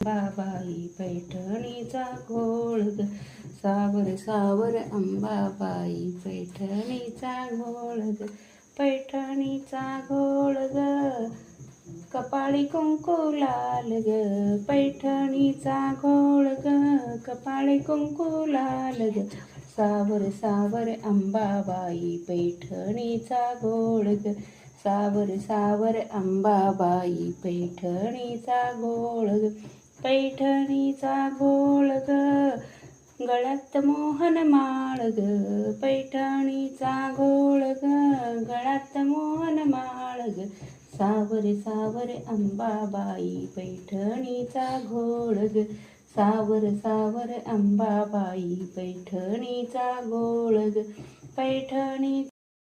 अंबाबाई पैठणीचा घोळ ग, सावर सावर अंबाबाई पैठणीचा घोळ ग, पैठणीचा घोळ ग, कपाळी कुंकू लाल ग, पैठणीचा घोळ ग, कपाळी कुंकू लाल ग, सावर सावर अंबाबाई पैठणीचा घोळ ग, सावर सावर अंबाबाई पैठणीचा घोळ ग, पैठणीचा घोळ ग, गळ्यात मोहन माळ ग, पैठणीचा घोळ ग, गळ्यात मोहन माळ ग, सावर सावर अंबाबाई पैठणीचा घोळ ग, सावर सावर अंबाबाई पैठणीचा घोळ ग, पैठणीचा